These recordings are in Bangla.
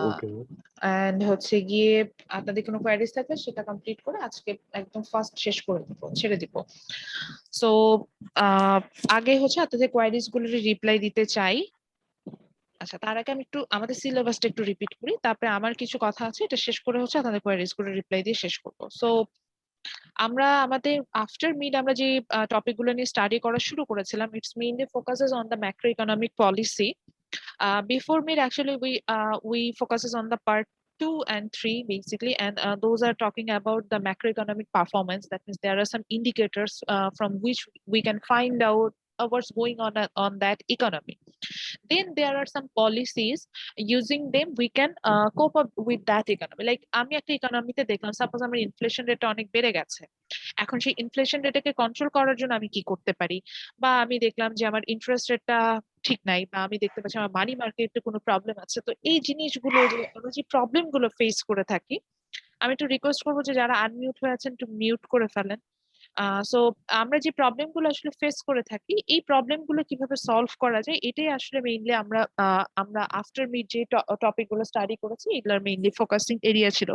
ওকে। এন্ড হচ্ছে গিয়ে আপনাদের কোনো কোয়ারিজ থাকলে সেটা কমপ্লিট করে আজকে একদম ফার্স্ট শেষ করে দিব, ছেড়ে দিব। সো আগে হচ্ছে আপনাদের কোয়ারিজ গুলোর রিপ্লাই দিতে চাই। আচ্ছা, তার আগে আমি একটু আমাদের সিলেবাসটা একটু রিপিট করি, তারপরে আমার কিছু কথা আছে, এটা শেষ করে হচ্ছে আপনাদের কোয়ারিজ গুলো রিপ্লাই দিয়ে শেষ করবো। সো আমরা আমাদের আফটার মিড আমরা যে টপিক গুলো নিয়ে স্টাডি করা শুরু করেছিলাম, it's mainly focuses on the macro economic policy. Before mid, actually, we focuses on the part 2 and 3 basically, and those are talking about the macroeconomic performance. That means there are some indicators from which we can find out what's going on that economy. Then there are some policies, using them we can cope up with that economy. Like আমি একটা ইকোনমিতে দেখলাম সাপোজ আমার ইনফ্লেশন রেট অনেক বেড়ে গেছে, এখন সেই ইনফ্লেশন রেটকে কন্ট্রোল করার জন্য আমি কি করতে পারি, বা আমি দেখলাম যে আমার ইন্টারেস্ট রেটটা ঠিক নাই, বা আমি দেখতে পাচ্ছি আমার মানি মার্কেটে কোনো প্রবলেম আছে। তো এই জিনিসগুলো যে আমরা যে প্রবলেম গুলো ফেস করে থাকি, আমি একটু রিকোয়েস্ট করবো যে যারা আনমিউট হয়ে আছেন একটু মিউট করে ফেলেন। সো আমরা যে প্রবলেম গুলো আসলে ফেস করে থাকি, এই প্রবলেম গুলো কিভাবে সলভ করা যায়, এটাই আসলে মেইনলি আমরা আফটার মিড যে টপিক গুলো স্টাডি করেছি এগুলোর মেইনলি ফোকাসিং এরিয়া ছিল।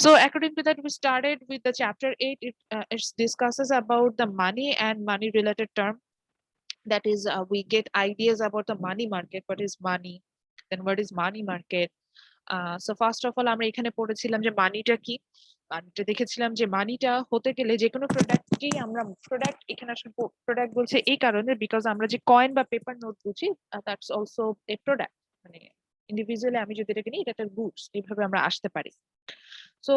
So according to that, we started with the chapter 8. It discusses about the money and money related term. That is, we get ideas about the money market. What is money? Then what is money market? So first of all আমরা এখানে পড়েছিলাম যে মানিটা কি। মানিটা দেখেছিলাম যে মানিটা হতে গেলে যে কোনো প্রোডাক্টকেই আমরা, প্রোডাক্ট এখানে আসলে প্রোডাক্ট বলছে এই কারণে বিকজ আমরা যে কয়েন বা পেপার নোট বুঝি, দ্যাটস অলসো এ প্রোডাক্ট। মানে ইন্ডিভিজুয়ালি আমি যদি এটাকে নিই, এটা একটা গুডস, এইভাবে আমরা আসতে পারি। সো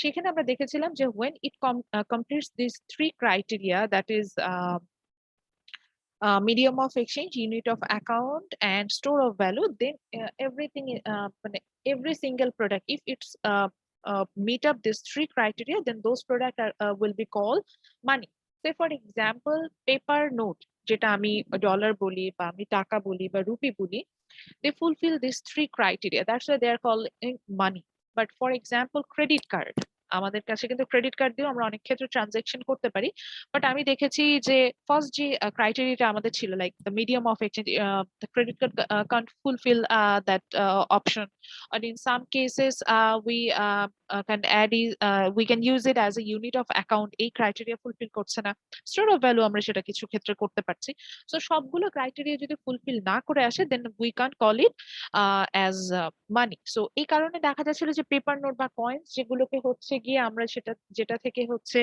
সেখানে আমরা দেখেছিলাম যে when it completes these three criteria, that is medium of exchange, unit of account, and store of value, then everything, every single product, if it's meet up these three criteria, then those products will be called money. Say for example, paper note, যেটা আমি ডলার বলি বা আমি টাকা বলি বা রুপি বলি, they fulfill these three criteria, that's why they are called money. But for example, credit card, আমাদের কাছে কিন্তু ক্রেডিট কার্ড দিয়েও আমরা অনেক ক্ষেত্রে ট্রানজাকশন করতে পারি। বাট আমি দেখেছি যে ফার্স্ট যে ক্রাইটেরিয়াটা আমাদের ছিল, like the medium of exchange, the credit card can't fulfill that option, or in some cases we can use it as a unit of account, এই ক্রাইটেরিয়া ফুলফিল করছে না। স্টোর অফ ভ্যালু আমরা সেটা কিছু ক্ষেত্রে করতে পারছি। সো সবগুলো ক্রাইটেরিয়া যদি ফুলফিল না করে আসে, then we can call it as money. So এই কারণে দেখা যাচ্ছিল যে পেপার নোট বা কয়েন্স যেগুলোকে হচ্ছে গিয়ে আমরা যেটা থেকে হচ্ছে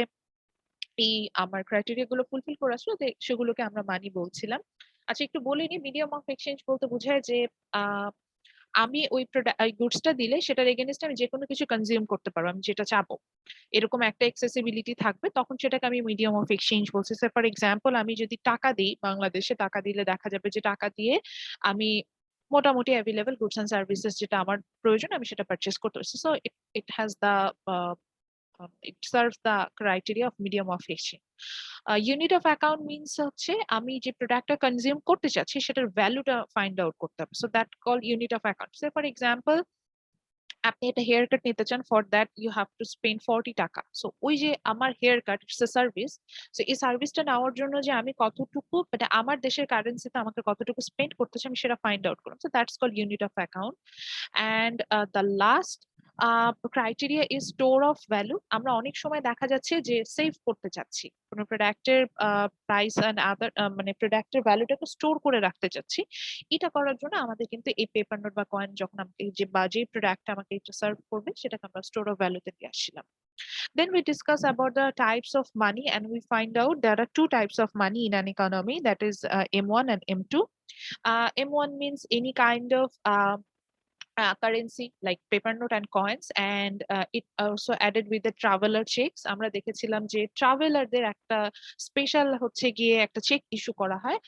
এই আমার ক্রাইটেরিয়া গুলো ফুলফিল করে আসলো, সেগুলোকে আমরা মানি বলছিলাম। আচ্ছা, একটু বলে নি, মিডিয়াম অফ এক্সচেঞ্জ বলতে বোঝায় যে আমি ওই গুডসটা দিলে সেটার এগেনস্টে আমি যে কোনো কিছু কনজিউম করতে পারবো, আমি যেটা চাবো, এরকম একটা অ্যাক্সেসিবিলিটি থাকবে, তখন সেটাকে আমি মিডিয়াম অফ এক্সচেঞ্জ বলছি। ফর এক্সাম্পল, আমি যদি টাকা দিই, বাংলাদেশে টাকা দিলে দেখা যাবে যে টাকা দিয়ে আমি মোটামুটি অ্যাভেলেবল গুডস এন্ড সার্ভিসেস যেটা আমার প্রয়োজন আমি সেটা পারচেস করতে পারছি। So it has the it serves the criteria of medium of exchange. Unit of account means হচ্ছে আমি যে প্রোডাক্টটা কনজিউম করতে চাচ্ছি সেটার ভ্যালুটা ফাইন্ড আউট করতে হবে, so that call unit of account. Say for example, আপনি একটা হেয়ার কাট নিতে চান, for that you have to spend 40 টাকা। সো ওই যে আমার hair cut, it's a service. So এই সার্ভিসটা নেওয়ার জন্য যে আমি কতটুকু, মানে আমার দেশের কারেন্সিতে আমাকে কতটুকু স্পেন্ড করতে চাই আমি সেটা ফাইন্ড আউট করলাম। So that's call unit of account. And the last criteria is store of value. আমরা অনেক সময় দেখা যাচ্ছে যে সেভ করতে চাচ্ছি, কোনো প্রোডাক্টের প্রাইস এন্ড আদার, মানে প্রোডাক্টের ভ্যালুটাকে স্টোর করে রাখতে চাচ্ছি। এটা করার জন্য আমাদের কিন্তু এই পেপার নোট বা কয়েন যখন আমাকে যে প্রোডাক্ট আমাকে এটা সার্ভ করবে সেটাকে আমরা স্টোর অফ ভ্যালুতে নিয়ে আসছিলাম। Then we discuss about the types of money, and we find out there are two types of money in an economy, that is M1 and M2. M1 means any kind of currency like paper note and coins, and it also added with the traveler checks. আমরা দেখেছিলাম যে ট্রাভেলারদের একটা স্পেশাল হচ্ছে গিয়ে একটা চেক ইস্যু করা হয়।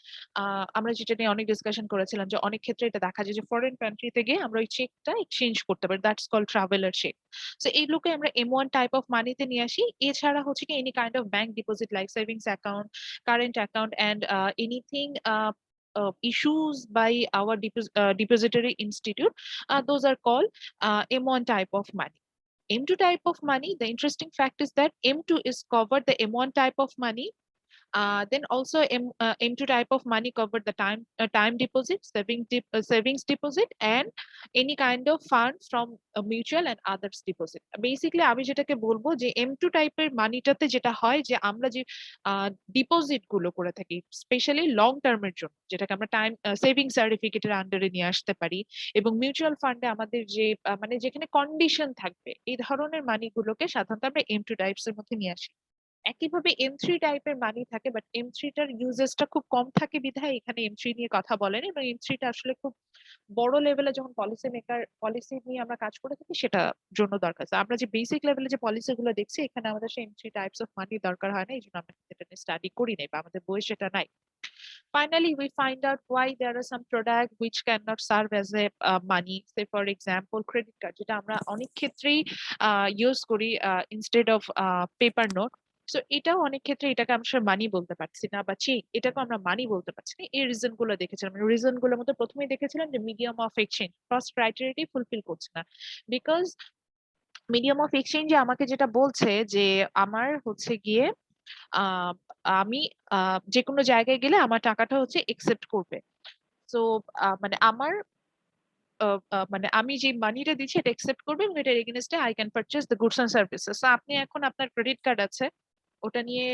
আমরা যেটা নিয়ে অনেক ডিসকাশন করেছিলাম যে অনেক ক্ষেত্রে এটা দেখা যায় যে ফরেন কান্ট্রিতে গিয়ে আমরা ওই চেকটা এক্সচেঞ্জ করতে পারি, that's call traveller cheque. So এইগুলোকে আমরা M1 টাইপ অফ মানিতে নিয়ে আসি। এছাড়া হচ্ছে কি any kind of bank deposit like savings account, current account, and anything issues by our depository institute, those are called M1 type of money. M2 type of money, the interesting fact is that M2 is covered, the M1 type of money Then also M2 type of money covered the time deposit, savings deposit, and any kind of fund from a mutual and others deposit. Basically আমি যেটাকে বলবো যে M2 টাইপের মানিটাতে যেটা হয় যে আমরা যে ডিপোজিট গুলো করে থাকি স্পেশালি লং টার্মের জন্য, যেটাকে আমরা টাইম সেভিং সার্টিফিকেটের আন্ডারে নিয়ে আসতে পারি, এবং মিউচুয়াল ফান্ডে আমাদের যে মানে যেখানে কন্ডিশন থাকবে, এই ধরনের মানিগুলোকে সাধারণত আমরা M2 টাইপস এর মধ্যে নিয়ে আসি। একইভাবে M3 টাইপের মানি থাকে, বাট M3 টার ইউজেসটা খুব কম থাকে বিধায় এখানে M3 নিয়ে কথা বলেন, এবং M3 টা আসলে খুব বড় লেভেলে যখন পলিসি নিয়ে আমরা কাজ করে থাকি সেটা জন্য দরকার। আমরা যে বেসিক লেভেলে যে পলিসি গুলো দেখছি এখানে আমাদের সেই M3 টাইপস অফ মানি দরকার হয় না, এই জন্য আমরা এটা নিয়ে স্টাডি করি নাই বা আমাদের বই সেটা নাই। Finally, we find out why there are some products which cannot serve as a money. Say for example, credit card, যেটা আমরা অনেক ক্ষেত্রেই ইউজ করি instead of paper note. So এটাও অনেক ক্ষেত্রে এটাকে আমরা মানি বলতে পারছি না, বা চেক এটাকে আমরা মানি বলতে পারছি না। এই রিজন গুলো দেখেছিলাম, রিজন গুলোর মধ্যে প্রথমেই দেখেছিলাম যে মিডিয়াম অফ এক্সচেঞ্জ ফার্স্ট ক্রাইটেরিয়াটি ফুলফিল করছে না, বিকজ মিডিয়াম অফ এক্সচেঞ্জে আমাকে যেটা বলছে যে আমার হচ্ছে গিয়ে আহ আমি যে কোনো জায়গায় গেলে আমার টাকাটা হচ্ছে একসেপ্ট করবে। তো মানে আমার মানে আমি যে মানিটা দিচ্ছি এটা একসেপ্ট করবে, এবং এটার এগেইনস্টে I can purchase the goods and services. আপনি এখন আপনার ক্রেডিট কার্ড আছে, ওটা নিয়ে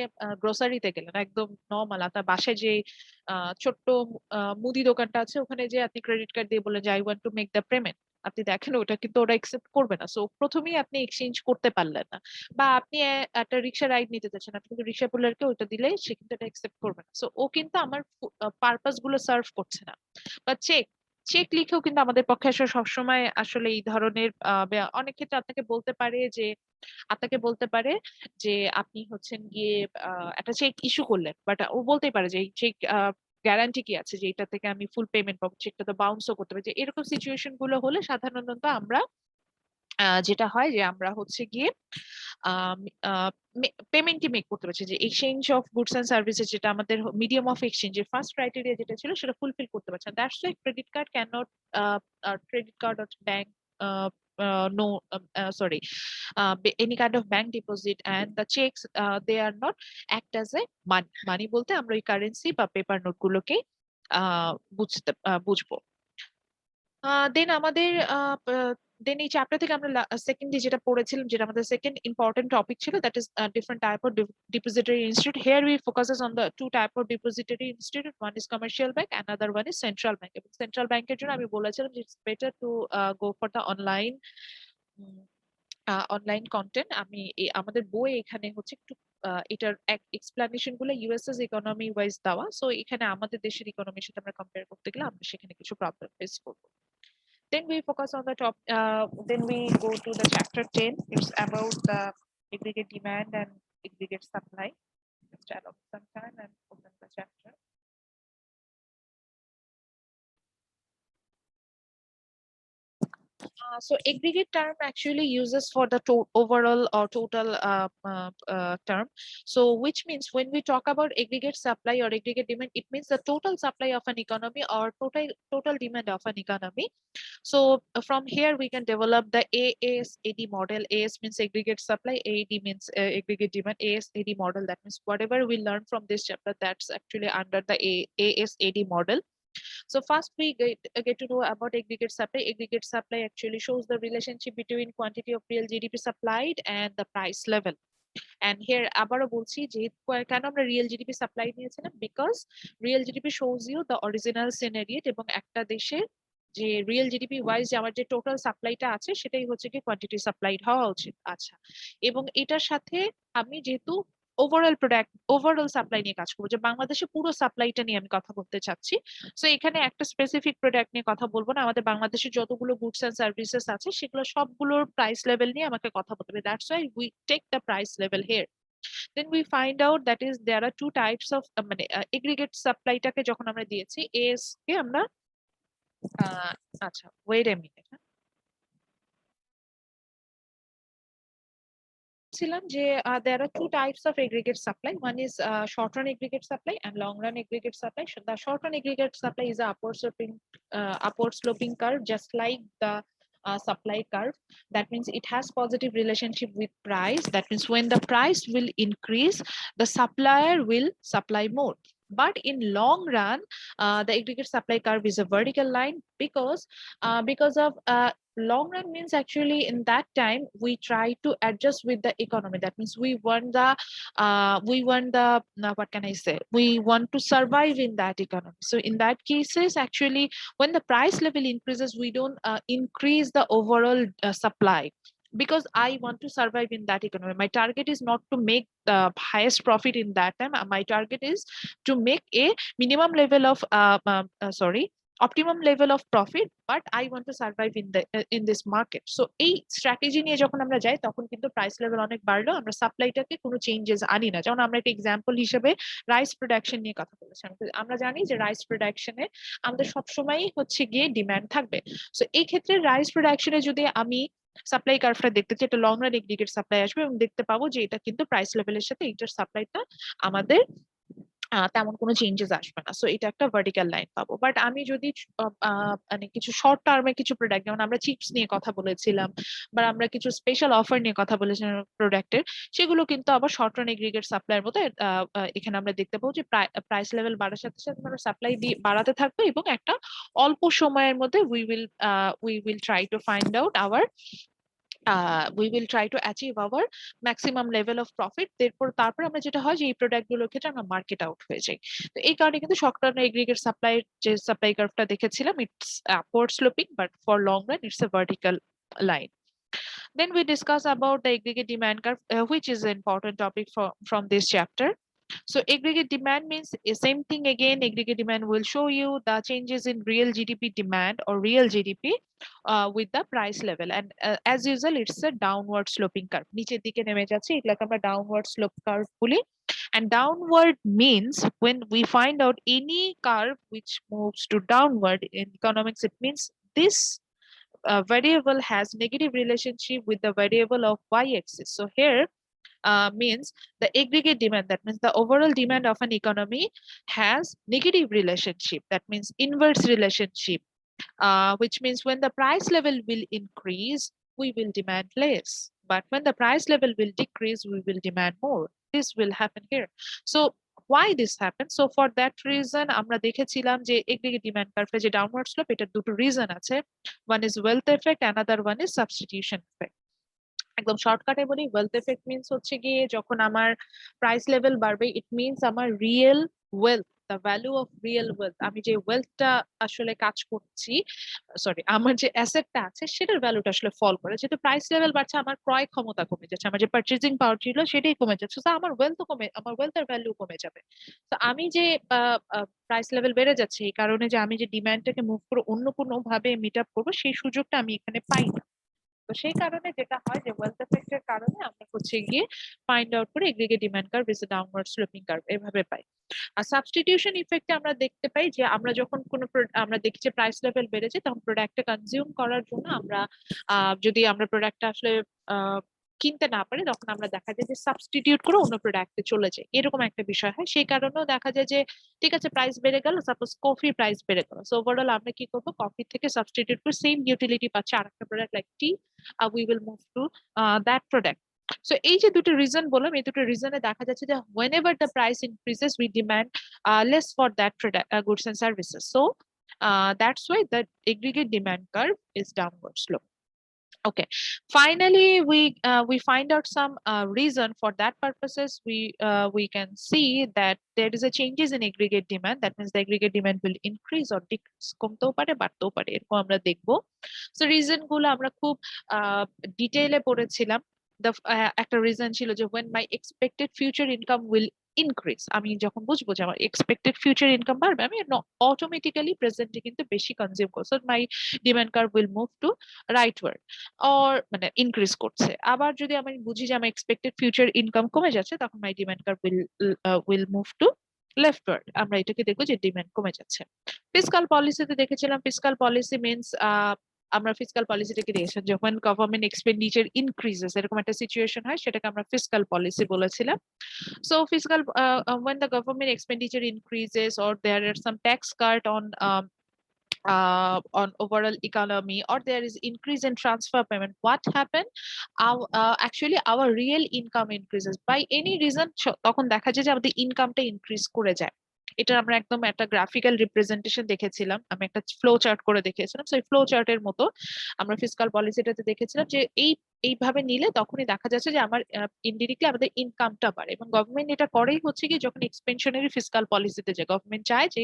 গ্রোসারিতে গেলেন একদম নর্মাল, আপনার বাসায় যে ছোট্ট মুদি দোকানটা আছে ওখানে যে আপনি ক্রেডিট কার্ড দিয়ে বলেন যে I want to make the payment, আপনি দেখেন ওটা কিন্তু ওরা একসেপ্ট করবে না। সো প্রথমেই আপনি এক্সচেঞ্জ করতে পারলেন না। বা আপনি একটা রিক্সা রাইড নিতে চাচ্ছেন, আপনি কিন্তু রিক্সা পুলারকে ওটা দিলে সে কিন্তু এটা একসেপ্ট করবে না। সো ও কিন্তু আমার পারপাস গুলো সার্ভ করছে না। বা চেক চেক লিখেও কিন্তু আমাদের পক্ষে আসলে সবসময় আসলে এই ধরনের অনেক ক্ষেত্রে আপনাকে বলতে পারে যে আপনি হচ্ছেন গিয়ে একটা চেক ইস্যু করলেন, বাট ও বলতেই পারে যে এই চেক গ্যারান্টি কি আছে যে এটা থেকে আমি ফুল পেমেন্ট পাবো, চেকটা তো বাউন্সও করতে পারে। যে এরকম সিচুয়েশন গুলো হলে সাধারণত আমরা যেটা হয় যে আমরা হচ্ছে গিয়ে পেমেন্টই মেক করতে পারছি, যে exchange of goods and services যেটা আমাদের মিডিয়াম অফ এক্সচেঞ্জের ফার্স্ট ক্রাইটেরিয়া যেটা ছিল সেটা ফুলফিল করতে পারছে না। That's why credit card can not credit card or bank no sorry any kind of bank deposit and the checks they are not act as a money বলতে আমরা ওই কারেন্সি বা পেপার নোট গুলোকে বুঝবো। দেন আমাদের দেন এই চ্যাপ্টার থেকে আমরা সেকেন্ডলি যেটা পড়েছিলাম, যেটা আমাদের সেকেন্ড ইম্পর্টেন্ট টপিক ছিল, that is different type of depository institute. Here we focuses on the two type of depository institute, one is commercial bank, another one is central bank. এবং সেন্ট্রাল ব্যাংকের জন্য আমি বলেছিলাম যে it's better to go for the online content. আমাদের বই এখানে হচ্ছে একটু এটার এক্সপ্লানেশন গুলো ইউএসএস ইকোনমি ওয়াইজ দেওয়া, সো এখানে আমাদের দেশের ইকোনমির সাথে আমরা কম্পেয়ার করতে গেলে আমরা সেখানে কিছু প্রবলেম ফেস করবো। Then we focus on the top, then we go to the chapter 10. It's about the aggregate demand and aggregate supply. Just allow some time and open the chapter. So aggregate term actually uses for the overall or total term. So which means when we talk about aggregate supply or aggregate demand, it means the total supply of an economy or total demand of an economy. So from here we can develop the ASAD model. AS means aggregate supply, AD means aggregate demand. ASAD model, that means whatever we learn from this chapter, that's actually under the ASAD model. So first we get to know about aggregate supply. Aggregate supply actually shows the relationship between quantity of real GDP supplied and the price level. And here আবারও বলছি যে কেন আমরা রিয়েল জিডিপি সাপ্লাই নিয়েছিলাম, because real GDP shows you the original scenario, এবং একটা দেশের যে রিয়েল জিডিপি ওয়াইজ যে আমার যে টোটাল সাপ্লাইটা আছে সেটাই হচ্ছে কি কোয়ান্টিটি সাপ্লাইড হওয়া উচিত। আচ্ছা, এবং এটার সাথে আমি যেহেতু ওভারঅল সাপ্লাই নিয়ে কাজ করবো, যে বাংলাদেশে পুরো সাপ্লাইটা নিয়ে আমি কথা বলতে চাচ্ছি, সো এখানে একটা স্পেসিফিক প্রোডাক্ট নিয়ে কথা বলবো না, আমাদের বাংলাদেশে যতগুলো গুডস এন্ড সার্ভিসেস আছে সেগুলো সবগুলোর প্রাইস লেভেল নিয়ে আমাকে কথা বলতে হবে। That's why we take the price level here. Then we find out that is there are two types of মানে aggregate সাপ্লাইটাকে যখন আমরা দিয়েছি এস কে আমরা আচ্ছা ওয়েট এ মিনিট ছিলাম যে there are two types of aggregate supply. One is short run aggregate supply and long run aggregate supply. The short run aggregate supply is a upward sloping curve, just like the supply curve. That means it has positive relationship with price. That means when the price will increase, the supplier will supply more. But in long run, the aggregate supply curve is a vertical line because of long run means actually in that time we try to adjust with the economy. That means we want the what can I say, we want to survive in that economy. So in that cases actually when the price level increases, we don't increase the overall supply, because I want to survive in that economy. My target is not to make the highest profit in that time. My target is to make a minimum level of sorry, optimum level of profit, but I want to survive in this market. So এই স্ট্র্যাটেজি নিয়ে যখন আমরা যাই তখন কিন্তু প্রাইস লেভেল অনেক বাড়লো, আমরা সাপ্লাইটাকে কোনো চেঞ্জেস আনি না। যেমন আমরা একটা এক্সাম্পল হিসেবে রাইস প্রোডাকশন নিয়ে কথা বলেছিলাম। আমরা জানি যে রাইস প্রোডাকশনে আমাদের সবসময়ই হচ্ছে গিয়ে ডিমান্ড থাকবে। সো এই ক্ষেত্রে রাইস প্রোডাকশনে যদি আমি সাপ্লাই কার্ভটা দেখতে চাই, এটা লং রান এগ্রিগেট সাপ্লাই আসবে এবং দেখতে পাবো যে এটা কিন্তু প্রাইস লেভেলের সাথে এটার সাপ্লাইটা আমাদের তেমন কোনো চেঞ্জেস আসবে না। সো এটা একটা ভার্টিক্যাল লাইন পাবো। বাট আমি যদি মানে কিছু শর্ট টার্মে কিছু প্রোডাক্ট, যেমন আমরা চিপস নিয়ে কথা বলেছিলাম বা আমরা কিছু স্পেশাল অফার নিয়ে কথা বলেছিলাম প্রোডাক্টের, সেগুলো কিন্তু আবার শর্ট রান এগ্রিগেট সাপ্লাইয়ের মতো এখানে আমরা দেখতে পাবো যে প্রাইস লেভেল বাড়ার সাথে সাথে আমরা সাপ্লাই বাড়াতে থাকবো এবং একটা অল্প সময়ের মধ্যে we will try to find out our we will try to achieve our maximum level of profit। তারপর আমরা যেটা হয় যে এই প্রোডাক্ট গুলোর ক্ষেত্রে আমরা মার্কেট আউট হয়ে যাই। তো এই কারণে কিন্তু শর্ট টার্ম এগ্রিগেট সাপ্লাই যে সাপ্লাই কার্ভটা দেখেছিলাম, it's upward sloping, but for long run it's a vertical line. Then we discuss about the aggregate demand curve, which is an important topic from this chapter. So aggregate demand means the same thing again. Aggregate demand will show you the changes in real GDP demand or real GDP with the price level. And as usual, it's a downward sloping curve. নিচের দিকে নেমে যাচ্ছে, এগুলোকে আমরা downward slope curve বলি। And downward means when we find out any curve which moves to downward in economics, it means this variable has negative relationship with the variable of y-axis. So here means the aggregate demand, that means the overall demand of an economy has negative relationship, that means inverse relationship, which means when the price level will increase, we will demand less, but when the price level will decrease, we will demand more. This will happen here. So why this happens? So for that reason আমরা দেখেছিলাম যে aggregate demand curve যে downward slope, এটা দুটো রিজন আছে। one is wealth effect, another one is substitution effect। একদম শর্টকাটে বলি, ওয়েলথ এফেক্ট মিন্স হচ্ছে গিয়ে যখন আমার প্রাইস লেভেল বাড়বে, ইট মিন্স আমার real wealth, the value of real wealth, আমি যে ওয়েলথটা আসলে কাজ করছি, সরি আমার যে অ্যাসেটটা আছে সেটার ভ্যালুটা আসলে ফল করে। যেহেতু প্রাইস লেভেল বাড়ছে, আমার ক্রয় ক্ষমতা কমে যাচ্ছে, আমার যে পারচেজিং পাওয়ার ছিল সেটাই কমে যাচ্ছে, তো আমার ওয়েলথ কমে, আমার ওয়েলথের ভ্যালু কমে যাবে। তো আমি যে প্রাইস লেভেল বেড়ে যাচ্ছে, এই কারণে যে আমি যে ডিমান্ডটাকে মুভ করে অন্য কোনো ভাবে মিট আপ করবো, সেই সুযোগটা আমি এখানে পাই না। তো সেই কারণে যেটা হয় যে ওয়েলথ এফেক্টের কারণে আমরা হচ্ছে গিয়ে ফাইন্ড আউট করে aggregate demand curve is a downward sloping curve এভাবে পাই। আর সাবস্টিটিউশন ইফেক্টে আমরা দেখতে পাই যে আমরা যখন কোনো আমরা দেখি যে প্রাইস লেভেল বেড়েছে, তখন প্রোডাক্টটা কনজিউম করার জন্য আমরা যদি আমরা প্রোডাক্টটা আসলে কিনতে না পারি, তখন আমরা দেখা যায় যে সাবস্টিটিউট করে অন্য প্রোডাক্টে চলে যায়, এরকম একটা বিষয় হয়। সেই কারণেও দেখা যায় যে ঠিক আছে প্রাইস বেড়ে গেল, সাপোজ কফির প্রাইস বেড়ে গেল, সো ওভারঅল আমরা কি করবো, কফি থেকে সাবস্টিটিউট করে সেম ইউটিলিটি পাচ্ছে আরেকটা product like tea, we will move to that product. So এই যে দুটো রিজন বললাম, এই দুটো রিজনে দেখা যাচ্ছে যে whenever the price increases, we demand less for that product, goods and services. So that's why the aggregate demand curve is downward slope. Okay, finally we find out some reason for that purposes. We can see that there is a changes in aggregate demand, that means the aggregate demand will increase or decrease, কমতেও পারে বাড়তেও পারে, এরকম আমরা দেখবো। সো রিজন গুলো আমরা খুব ডিটেইলে পড়েছিলাম। একটা রিজন ছিল যে when my expected future income will increase, আমি যখন বুঝবো যে আমার এক্সপেক্টেড ফিউচার ইনকাম বাড়বে, আমি অটোমেটিক্যালি প্রেজেন্টে কিন্তু বেশি কনজিউম করব, so my demand curve will move to rightward or মানে ইনক্রিজ করছে। আবার যদি আমি বুঝি যে আমার এক্সপেক্টেড ফিউচার ইনকাম কমে যাচ্ছে, তখন my demand curve will move to leftward, আমরা এটাকে দেখবো যে ডিমান্ড কমে যাচ্ছে। ফিসকাল পলিসিতে দেখেছিলাম, ফিসকাল পলিসি মিন্স আমরা ফিসকাল পলিসিটাকে দিয়েছিলাম যখন গভর্নমেন্ট এক্সপেন্ডিচার ইনক্রিজেস, এরকম একটা সিচুয়েশন হয়, সেটাকে আমরা ফিসকাল পলিসি বলেছিলাম। So fiscal when the government expenditure increases or there are some tax cut on on overall economy, or there is increase in transfer payment, what happen? Actually our real income increases by any reason, তখন দেখা যায় যে আমাদের ইনকামটা ইনক্রিজ করে যায়। এটা আমরা একদম একটা গ্রাফিক্যাল রিপ্রেজেন্টেশন দেখেছিলাম, আমি একটা ফ্লো চার্ট করে দেখিয়েছিলাম। সেই ফ্লো চার্টের মতো আমরা ফিসকাল পলিসিটাতে দেখেছিলাম যে এইভাবে নিলে তখনই দেখা যাচ্ছে যে আমার ইনডিরেক্টলি আমাদের ইনকামটা বাড়ে, এবং গভর্নমেন্ট এটা করেই হচ্ছে কি যখন এক্সপেনশনারি ফিসকাল পলিসিতে যায়, গভর্নমেন্ট চায় যে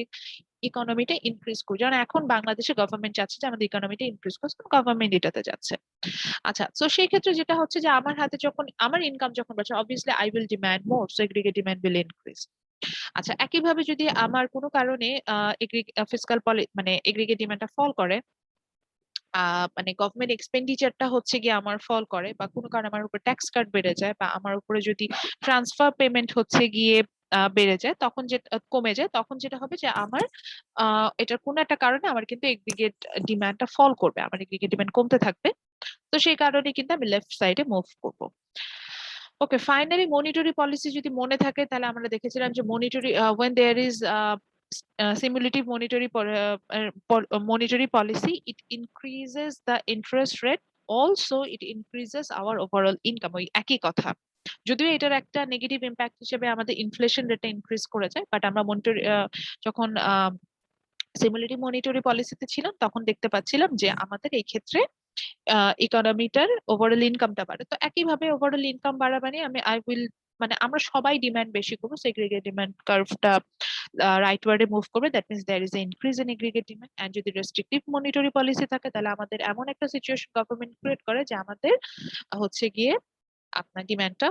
ইকোনমিটা ইনক্রিজ করুক। যেমন এখন বাংলাদেশে গভর্নমেন্ট চাচ্ছে যে আমাদের ইকোনমিটা ইনক্রিজ করুক, গভর্নমেন্ট এটাতে যাচ্ছে। আচ্ছা, তো সেই ক্ষেত্রে যেটা হচ্ছে যে আমার হাতে যখন আমার ইনকাম যখন বাড়ছে, obviously I will demand more, so aggregate demand will increase. আচ্ছা, একইভাবে যদি আমার কোনো কারণে ফিসকাল মানে এগ্রিগেট ডিমান্ডটা ফল করে, মানে গভর্নমেন্ট এক্সপেন্ডিচারটা হচ্ছে গিয়ে আমার ফল করে, বা কোনো কারণে আমার উপর ট্যাক্স কাট বেড়ে যায়, বা আমার উপরে যদি ট্রান্সফার পেমেন্ট হচ্ছে গিয়ে বেড়ে যায়, তখন যে কমে যায়, তখন যেটা হবে যে আমার এটার কোনো একটা কারণে আমার কিন্তু এগ্রিগেট ডিমান্ডটা ফল করবে, আমার এগ্রিগেট ডিমান্ড কমতে থাকবে। তো সেই কারণে কিন্তু আমি লেফট সাইডে মুভ করব। ওকে, ফাইনালি মনিটারি পলিসি যদি মনে থাকে তাহলে আমরা দেখেছিলাম যে monetary when there is simulative monetary policy, it increases the interest rate, also it increases our overall income, ওই একই কথা। যদিও এটার একটা নেগেটিভ ইম্প্যাক্ট হিসেবে আমাদের ইনফ্লেশন রেটটা ইনক্রিজ করে যায়, বাট আমরা মনিটরি যখন সিমুলেটিভ মনিটরি পলিসিতে ছিলাম তখন দেখতে পাচ্ছিলাম যে আমাদের এই ক্ষেত্রে ইকোনমিটার ওভারঅল ইনকামটা বাড়ে। তো একইভাবে ওভারঅল ইনকাম বাড়া মানে আই উইল, মানে আমরা সবাই ডিমান্ড বেশি করবো, সেগ্রিগেট ডিমান্ড কার্ভটা রাইট ওয়ার্ডে মুভ করবে, that means there is a increase in aggregate demand. And যদি রেস্ট্রিকটিভ মনিটরি পলিসি থাকে তাহলে আমাদের এমন একটা সিচুয়েশন গভর্নমেন্ট ক্রিয়েট করে যে আমাদের হচ্ছে গিয়ে আপনার ডিমান্ডটা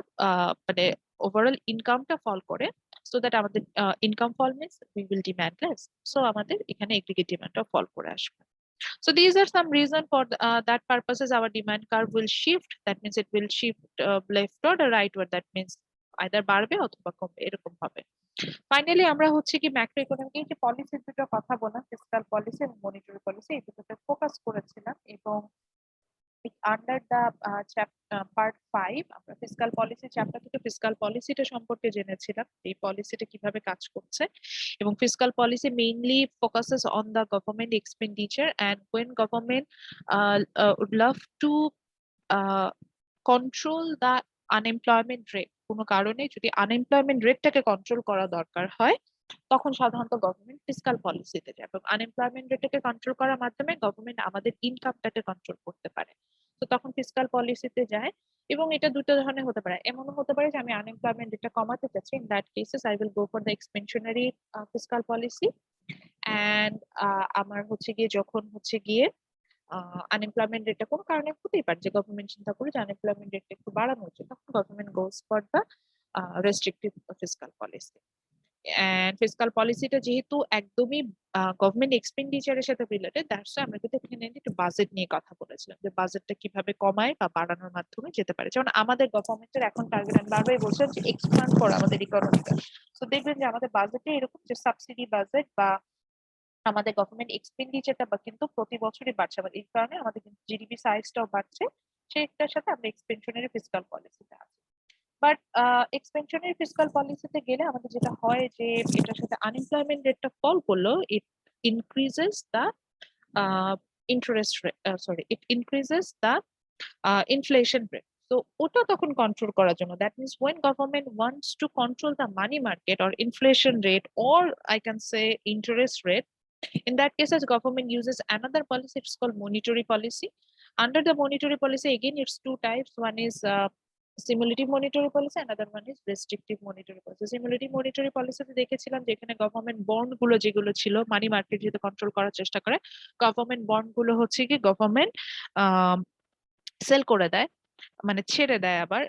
মানে ওভারঅল ইনকামটা ফল করে, সো দ্যাট আমাদের income fall means we will demand less, so আমাদের এখানে এগ্রিগেট ডিমান্ডটা ফল করে আসবে। So these are some reason for that purposes our demand curve will shift. That means it will shift leftward or rightward. That means either বাড়বে অথবা কমবে, এরকম হবে। ফাইনালি আমরা হচ্ছে কি ম্যাক্রো ইকোনমিক যে পলিসি দুটো কথা বললাম, ফিসকাল পলিসি এবং মনিটারি পলিসি, এই দুটোতে ফোকাস করেছিলাম। এবং আন্ডার দা পার্ট 5 আমরা ফিসকাল পলিসি চ্যাপ্টার থেকে ফিসকাল পলিসিটা সম্পর্কে জেনেছিলাম, এই পলিসিটা কিভাবে কাজ করছে। এবং fiscal policy mainly focuses on the government expenditure, and when government would love to control the unemployment rate, কোনো কারণে যদি আনএমপ্লয়মেন্ট রেটটাকে কন্ট্রোল করা দরকার হয়, তখন সাধারণত গভর্নমেন্ট ফিসকাল পলিসিতে যায়। এবং আনএমপ্লয়মেন্ট রেটটাকে কন্ট্রোল করার মাধ্যমে গভর্নমেন্ট আমাদের ইনকামটাকে কন্ট্রোল করতে পারে, তো তখন ফিসকাল পলিসিতে যায়। এবং এটা দুটো ধরনের হতে পারে, এমনও হতে পারে যে আমি আনএমপ্লয়মেন্ট রেটটা কমাতে চাচ্ছি, in that cases I will go for the expansionary fiscal policy. And আমার হচ্ছে গিয়ে যখন হচ্ছে গিয়ে আনএমপ্লয়মেন্ট রেটটা কোনো কারণে হতেই পারে যে গভর্নমেন্ট চিন্তা করে যে আনএমপ্লয়মেন্ট রেটটা একটু বাড়ানো উচিত, তখন government goes for the restrictive fiscal policy. And fiscal পলিসিটা যেহেতু একদমই গভর্নমেন্ট এক্সপেন্ডিচারের সাথে রিলেটেড, দ্যাটস ওয়াই আমরা কিন্তু এখানে একটু বাজেট নিয়ে কথা বলেছিলাম, যে বাজেটটা কিভাবে কমায় বা বাড়ানোর মাধ্যমে যেতে পারে। যেমন আমাদের গভর্নমেন্টের এখন টার্গেট, আমি বারবারই বলছিলাম যে এক্সপ্যান্ড করা আমাদের ইকোনমিটা, তো দেখবেন যে আমাদের বাজেটে এরকম যে সাবসিডি বাজেট বা আমাদের গভর্নমেন্ট এক্সপেন্ডিচারটা বা কিন্তু প্রতি বছরই বাড়ছে, আমাদের এই কারণে আমাদের কিন্তু জিডিপি সাইজটাও বাড়ছে, সেটার সাথে আমরা এক্সপেনশনারি ফিসকাল পলিসিতে আছি। বাট এক্সপেনশনারি ফিসকাল পলিসিতে গেলে আমাদের যেটা হয় যে এটার সাথে আনএমপ্লয়মেন্ট রেটটা ফল করলো, it increases the interest rate, sorry it increases the inflation rate. তো ওটা তখন কন্ট্রোল করার জন্য, that means when government wants to control the money market or inflation rate, or I can say interest rate, in that case as government uses another policy, it's called monetary policy. Under the monetary policy again it's two types, one is simulative monetary policy, another one is restrictive monetary policy. Simulative monetary policy তে দেখেছিলাম যেখানে গভর্নমেন্ট বন্ড গুলো যেগুলো ছিল মানি মার্কেট যেটা কন্ট্রোল করার চেষ্টা করে, গভর্নমেন্ট বন্ড গুলো হচ্ছে কি গভর্নমেন্ট সেল করে দেয়, মানে ছেড়ে দেয় আবার,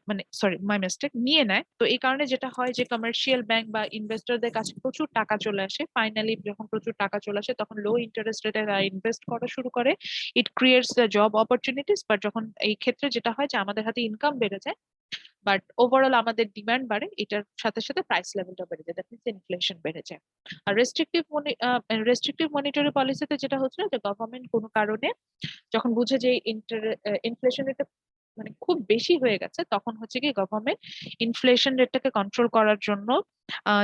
মানে সরি মাই মিস্টেক, নিয়ে নেয়। তো এই কারণে যেটা হয় যে কমার্শিয়াল ব্যাংক বা ইনভেস্টরদের কাছে প্রচুর টাকা চলে আসে, ফাইনালি যখন প্রচুর টাকা চলে আসে তখন লো ইন্টারেস্ট রেটে ইনভেস্ট করা শুরু করে, it creates the job opportunities. But যখন এই ক্ষেত্রে যেটা হয় যে আমাদের হাতে ইনকাম বেড়ে যায়, বাট ওভারঅল আমাদের ডিমান্ড বাড়ে, এটার সাথে সাথে প্রাইস লেভেলটা বেড়ে যায়, দ্যাট মিনস ইনফ্লেশন বেড়ে যায়। আর রেস্ট্রিকটিভ মনিটারি পলিসিতে যেটা হচ্ছে যে গভর্নমেন্ট কোনো কারণে যখন বুঝে যে ইনফ্লেশন রেটটা মানে খুব বেশি হয়ে গেছে, তখন হচ্ছে কি গভর্নমেন্ট ইনফ্লেশন রেটটাকে কন্ট্রোল করার জন্য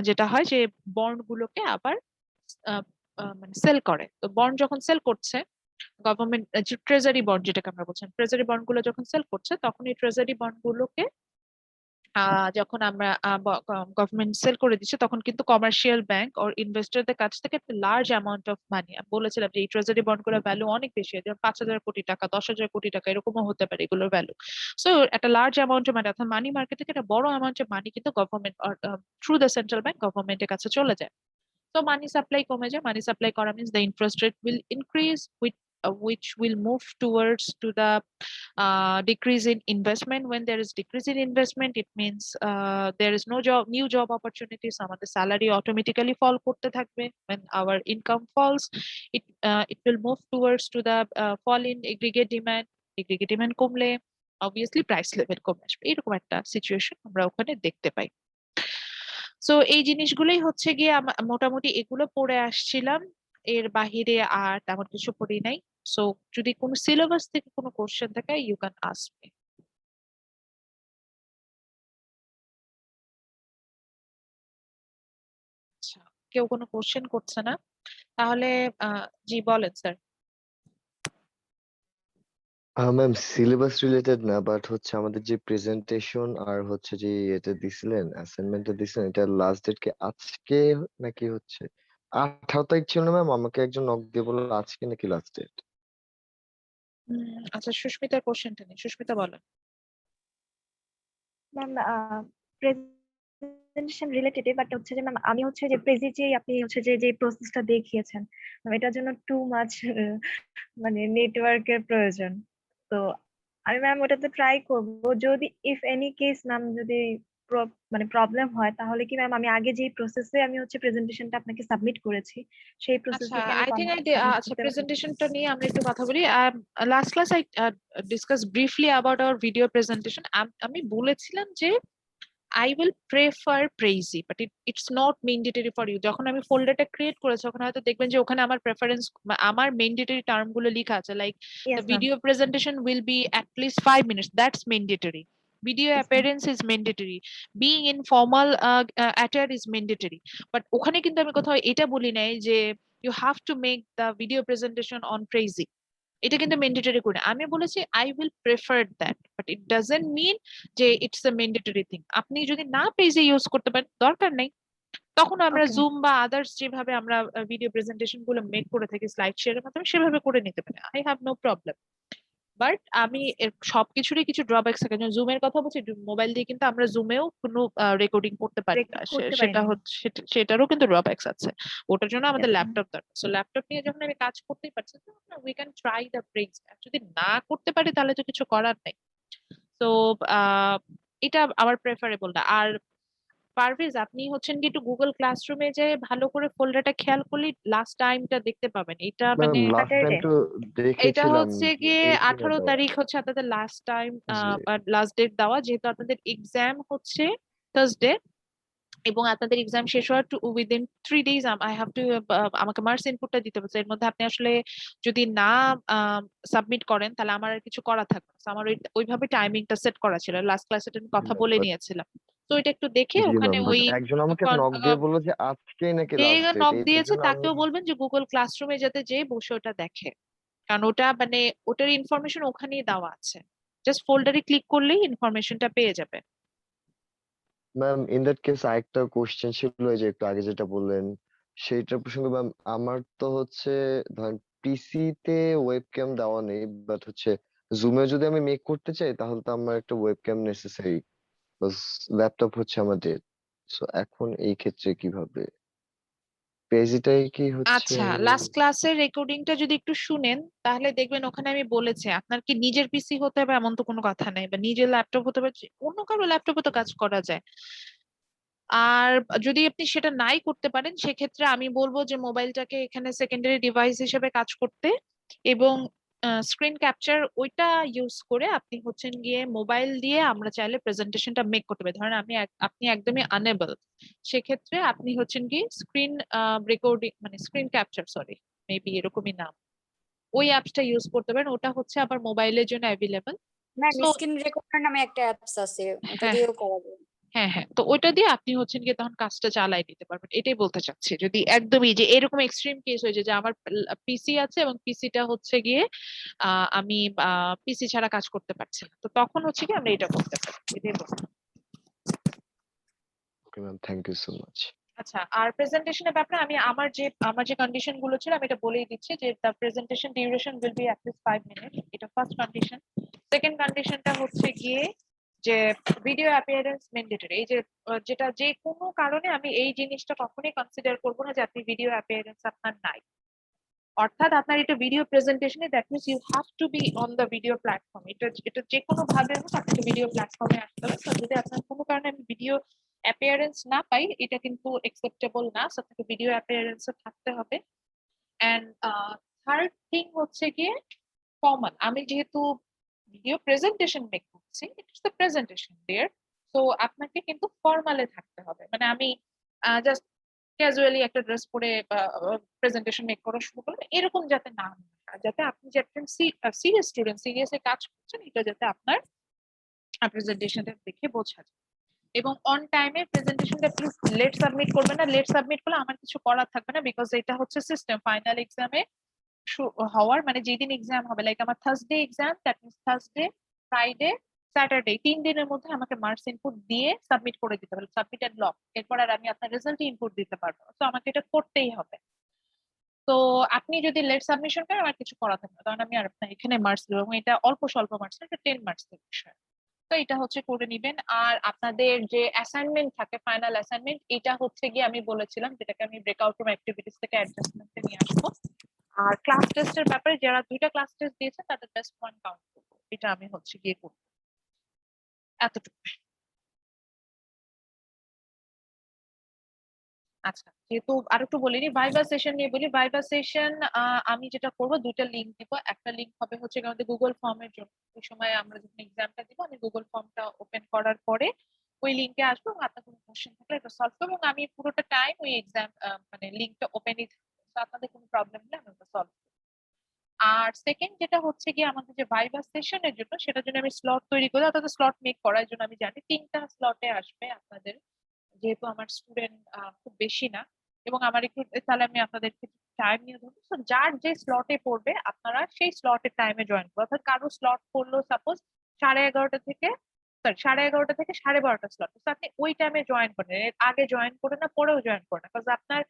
যেটা হয় যে বন্ড গুলোকে আবার মানে সেল করে। তো বন্ড যখন সেল করছে গভর্নমেন্ট, ট্রেজারি বন্ড যেটাকে আমরা বলছি, ট্রেজারি বন্ড গুলো যখন সেল করছে তখন এই ট্রেজারি বন্ড গুলোকে যখন আমরা গভর্নমেন্ট সেল করে দিচ্ছে তখন কিন্তু কমার্শিয়াল ব্যাংক ওর ইনভেস্টরদের কাছ থেকে একটা লার্জ অ্যামাউন্ট অফ মানি, আমি বলেছিলাম যে এই ট্রেজারি বন্ড গুলোর ভ্যালু অনেক বেশি, যেমন 5,000 কোটি টাকা, 10,000 কোটি টাকা এরকমও হতে পারে এগুলোর ভ্যালু। সো একটা লার্জ অ্যামাউন্ট অফ মানি, অর্থাৎ মানি মার্কেট থেকে একটা বড় অ্যামাউন্ট অফ মানি কিন্তু government through the central bank গভর্নমেন্টের কাছে চলে যায়। So money supply কমে যায়, money supply করা means the interest rate will increase, which will move towards to the decrease in investment. When there is decrease in investment, it means there is no job, new job opportunities. আমাদের salary automatically fall করতে থাকবে. When our income falls, it will move towards to the fall in aggregate demand. Aggregate demand কমলে obviously price level কমে আসবে, এরকম একটা সিচুয়েশন আমরা ওখানে দেখতে পাই। সো এই জিনিসগুলোই হচ্ছে গিয়ে মোটামুটি এগুলো পড়ে আসছিলাম, এর বাহিরে আর তেমন কিছু পড়ি নাই। সো যদি কোনো সিলেবাস থেকে কোনো কোশ্চেন থাকে ইউ ক্যান আস্ক মি। আচ্ছা, কেউ কোনো কোশ্চেন করছে না, তাহলে জি বলেন স্যার। ম্যাম সিলেবাস রিলেটেড না, বাট হচ্ছে আমাদের যে প্রেজেন্টেশন আর হচ্ছে যে এটা দিছিলেন, অ্যাসাইনমেন্টটা দিছিলেন, এটা লাস্ট ডেট কি আজকে নাকি হচ্ছে 18 তারিখ ছিল না ম্যাম? আমাকে একজন নক দিয়ে বললো আজকে নাকি লাস্ট ডেট। আচ্ছা, সুস্মিতার কোশ্চেনটা নেই, সুস্মিতা বলেন। ম্যাম প্রেজেন্টেশন রিলেটেড, বাট হচ্ছে যে ম্যাম আমি হচ্ছে যে প্রেজে যে আপনি হচ্ছে যে যে প্রসেসটা দেখিয়েছেন এটার জন্য টু মাচ মানে নেটওয়ার্কের প্রয়োজন। তো আমি ম্যাম ওটাতে ট্রাই করব, যদি ইফ এনি কেস ম্যাম যদি মানে প্রবলেম হয় তাহলে কি ম্যাম আমি আগে যে প্রসেসে আমি হচ্ছে প্রেজেন্টেশনটা আপনাকে সাবমিট করেছি সেই প্রসেসে আচ্ছা, কি আমি আই থিঙ্ক সাবমিট আচ্ছা, করতে পারি? প্রেজেন্টেশনটা নিয়ে আমরা একটু কথা বলি। Last class I discuss briefly about our video presentation. আমি বলেছিলাম যে I will prefer Prezi, but it's not mandatory for you. যখন আমি ফোল্ডারটা ক্রিয়েট করেছি তখন হয়তো দেখবেন যে ওখানে আমার প্রেফারেন্স, আমার ম্যান্ডেটরি টার্ম গুলো লেখা আছে, like the yes ma'am. video presentation will be at least 5 minutes, that's mandatory. Video Yes, ma'am. appearance is mandatory, being in formal attire is mandatory. But ওখানে কিন্তু আমি কোথাও এটা বলি নাই যে you have to make the video presentation on Prezi, এটা কিন্তু ম্যান্ডেটরি করে আমি বলেছি I will prefer that, but it doesn't mean যে ইটস এ ম্যান্ডেটরি থিং। আপনি যদি না পেজে ইউজ করতে পারেন দরকার নেই, তখন আমরা Okay. জুম বা আদার্স যেভাবে আমরা ভিডিও প্রেজেন্টেশন গুলো মেক করে থাকি স্লাইড শেয়ারের মাধ্যমে সেভাবে করে নিতে পারি, I have no problem. But আমি সবকিছুরই কিছু ড্রব্যাকস থাকে, যেমন জুমের কথা বলছি, মোবাইল দিয়ে কিন্তু আমরা জুমেও কোনো রেকর্ডিং করতে পারি না, Record করতে সেটা পারিনি। হচ্ছে সেটারও কিন্তু ড্রব্যাকস আছে, ওটার জন্য আমাদের Yes, ma'am. ল্যাপটপ দরকার। সো ল্যাপটপ নিয়ে যখন আমি কাজ করতেই পারছি we can try the break, যদি না করতে পারি তাহলে তো কিছু করার নেই। তো এটা আমার প্রেফারেবল না। আর পারভেজ, আপনি হচ্ছেন কি একটু গুগল ক্লাসরুমে যে ভালো করে ফোল্ডারটা খেয়াল করলে লাস্ট টাইমটা দেখতে পাবেন, এটা ম্যাম মানে লাস্ট টাইম Saturday. তো এটা দেখেছিলাম হচ্ছে যে গিয়ে 18 18 দেওয়া। তারিখ হচ্ছে আপনাদের লাস্ট টাইম, জি লাস্ট ডেট দেওয়া, যেহেতু আপনাদের এক্সাম হচ্ছে থার্সডে এবং আপনাদের এক্সাম শেষ হওয়ার within 3 days I have to, আমাকে মার্কস ইনপুটটা দিতে হবে। এর মধ্যে আপনি আসলে যদি না সাবমিট করেন তাহলে আমার আর কিছু করা থাকবে না। So আমার ওইভাবে টাইমিংটা সেট করা ছিল, লাস্ট ক্লাসে আমি কথা বলে বাট নিয়েছিলাম। তো এটা একটু দেখে জি ওখানে ম্যাম, বাট ওই একজন আমাকে নক দিয়ে বললো যে আজকেই নাকি যে লাস্ট ডেট, নক এটার দিয়েছে জন্য আমি তাকেও বলবেন যে গুগল ক্লাসরুমে যাতে যে বসে ওটা দেখে, কারণ ওটা মানে ওটার ইনফরমেশন ওখানেই দেওয়া আছে, জাস্ট ফোল্ডারে ক্লিক করলেই ইনফরমেশনটা পেয়ে যাবে। ম্যাম ইন দ্যাট কেস আরেকটা কোশ্চেন ছিল, এই যে একটু আগে যেটা বললেন সেইটার প্রসঙ্গে ম্যাম। আমার তো হচ্ছে ধরেন পিসি তে ওয়েবক্যাম দেওয়া নেই, বাট হচ্ছে জুমে যদি আমি মেক করতে চাই তাহলে তো আমার একটা ওয়েবক্যাম নেসেসারি, ল্যাপটপ হচ্ছে আমাদের। সো এখন এই ক্ষেত্রে কিভাবে পেজিটাই কি হচ্ছে? আচ্ছা, লাস্ট ক্লাসের রেকর্ডিংটা যদি একটু শুনেন তাহলে দেখবেন ওখানে আমি বলেছি আপনার কি নিজের পিসি হতে হবে এমন তো কোনো কথা নেই, বা নিজের ল্যাপটপ হতে হবে, অন্য কারো ল্যাপটপে তো কাজ করা যায়। আর যদি আপনি সেটা নাই করতে পারেন সেক্ষেত্রে আমি বলবো যে মোবাইলটাকে এখানে সেকেন্ডারি ডিভাইস হিসেবে কাজ করতে, এবং স্ক্রিন ক্যাপচার ওইটা ইউজ করে আপনি হচ্ছেন গিয়ে মোবাইল দিয়ে আমরা চাইলে প্রেজেন্টেশনটা মেক করতে পারি। ধরেন আপনি একদমই আনএবল, সেক্ষেত্রে আপনি হচ্ছেন কি স্ক্রিন রেকর্ডিং মানে স্ক্রিন ক্যাপচার, সরি মেবি এরকমই নাম, ওই অ্যাপসটা ইউজ করতে পারেন, ওটা হচ্ছে আবার মোবাইলের জন্য available. Ma'am so screen recorder নামে একটা অ্যাপস আছে, ওটা হ্যাঁ দিয়েও করা যায়। হ্যাঁ হ্যাঁ, তো ওইটা দিয়ে আপনি হচ্ছেন গিয়ে তখন কাজটা চালাই নিতে পারবেন, এটাই বলতে চাচ্ছি। যদি একদমই যে এরকম এক্সট্রিম কেস হয়েছে যে আমার পিসি আছে এবং পিসিটা হচ্ছে গিয়ে আমি পিসি ছাড়া কাজ করতে পারছি না, তো তখন হচ্ছে কি আমরা এটা করতে পারি, এটাই বলতে। Okay ma'am, thank you so much. আচ্ছা, আর প্রেজেন্টেশনের ব্যাপারে আমি আমার যে কন্ডিশন গুলো ছিল আমি এটা বলেই দিচ্ছি যে the presentation duration will be at least 5 minute, এটা ফার্স্ট কন্ডিশন। সেকেন্ড কন্ডিশনটা হচ্ছে গিয়ে যে ভিডিও অ্যাপিয়ারেন্স ম্যান্ডেটরি, এই যে যেটা যে কোনো কারণে আমি এই জিনিসটা কখনোই কনসিডার করবো না যে আপনি ভিডিও অ্যাপিয়ারেন্স আপনার নাই, অর্থাৎ আপনার এটা ভিডিও প্রেজেন্টেশনে, that means you have to be on the video platform, এটা এটা যে কোনো ভাবে হোক আপনাকে ভিডিও প্ল্যাটফর্মে আসতে হবে। তো যদি আপনার কোনো কারণে আমি ভিডিও অ্যাপিয়ারেন্স না পাই, এটা কিন্তু অ্যাকসেপ্টেবল না, সো আপনাকে ভিডিও অ্যাপিয়ারেন্সও থাকতে হবে। এন্ড থার্ড থিং হচ্ছে গিয়ে ফর্মাল, আমি যেহেতু ভিডিও প্রেজেন্টেশন মেক করছি, ইটস দ্য প্রেজেন্টেশন দেয়ার, তো আপনাকে কিন্তু ফর্মালে থাকতে হবে। মানে আমি জাস্ট ক্যাজুয়ালি একটা ড্রেস পরে প্রেজেন্টেশন মেক করা শুরু করলেন, এরকম যাতে না হয়, আর যাতে আপনি যে একজন সিরিয়াস স্টুডেন্ট, সিরিয়াসে কাজ করছেন, এটা যাতে আপনার প্রেজেন্টেশনটা দেখে বোঝা যায়। এবং অন টাইমে প্রেজেন্টেশনটা প্লিজ লেট সাবমিট করবেন না, লেট সাবমিট করলে আমার কিছু করার থাকবে না, বিকজ এটা হচ্ছে সিস্টেম ফাইনাল এক্সামে হওয়ার, মানে যেদিন এক্সাম হবে, লাইক আমার Thursday exam, that means Thursday, Friday, Saturday, 3 দিনের মধ্যে আমাকে মার্কস ইনপুট দিয়ে সাবমিট করে দিতে হবে, সাবমিট এন্ড লক। এরপর আর আমি আপনার রেজাল্ট ইনপুট দিতে পারবো না, তো আমাকে এটা করতেই হবে। তো আপনি যদি লেট সাবমিশন করেন আমার কিছু করা থাকবে না, কারণ আমি আর আপনার এখানে মার্কস দেবো, এবং এটা অল্প স্বল্প মার্কস, এটা 10 মার্কস এর বিষয়। তো এটা হচ্ছে করে নিবেন। আর আপনাদের যে অ্যাসাইনমেন্ট থাকে, ফাইনাল অ্যাসাইনমেন্ট, এটা হচ্ছে গিয়ে আমি বলেছিলাম যেটাকে আমি ব্রেকআউট রুম অ্যাক্টিভিটিস থেকে অ্যাডজাস্টমেন্টে নিয়ে আসবো। আর ক্লাস টেস্টের ব্যাপারে যারা 2টা ক্লাস টেস্ট দিয়েছে তাদের বেস্ট পয়েন্ট কাউন্ট করবো, এটা আমি হচ্ছে গিয়ে করবো, এতটুকু। আচ্ছা, যেহেতু আর একটু বলিনি, ভাইভা সেশন নিয়ে বলি। ভাইভা সেশন আমি যেটা করব, 2টা লিঙ্ক দিব। একটা লিঙ্ক হবে হচ্ছে আমাদের গুগল ফর্মের জন্য, ওই সময় আমরা যখন এক্সামটা দিব আমি গুগল ফর্মটা ওপেন করার পরে ওই লিঙ্কে আসবো, এবং আপনার কোনো কোশ্চেন থাকলে এটা সলভ করবো, এবং আমি পুরোটা টাইম ওই এক্সাম মানে লিঙ্কটা ওপেনই থাকবে, তো আপনাদের কোনো প্রবলেম হলে আমি ওটা সলভ। আর সেকেন্ড যেটা হচ্ছে কি আমাদের যে ভাইভা সেশনের জন্য, সেটার জন্য আমি স্লট তৈরি করি, অর্থাৎ স্লট মেক করার জন্য আমি জানি 3টা স্লটে আসবে আপনাদের, যেহেতু আমার স্টুডেন্ট খুব বেশি না, এবং আমার একটু, তাহলে আমি আপনাদেরকে টাইম নিয়ে ধরবো। তো যার যে স্লটে পড়বে আপনারা সেই স্লটের টাইমে জয়েন করবো, অর্থাৎ কারো স্লট পড়লো সাপোজ 11:30 থেকে, সরি 11:30 থেকে 12:30 স্লট, তো আপনি ওই টাইমে জয়েন করেন, এর আগে জয়েন করে না, পরেও জয়েন করে না, কারণ আপনার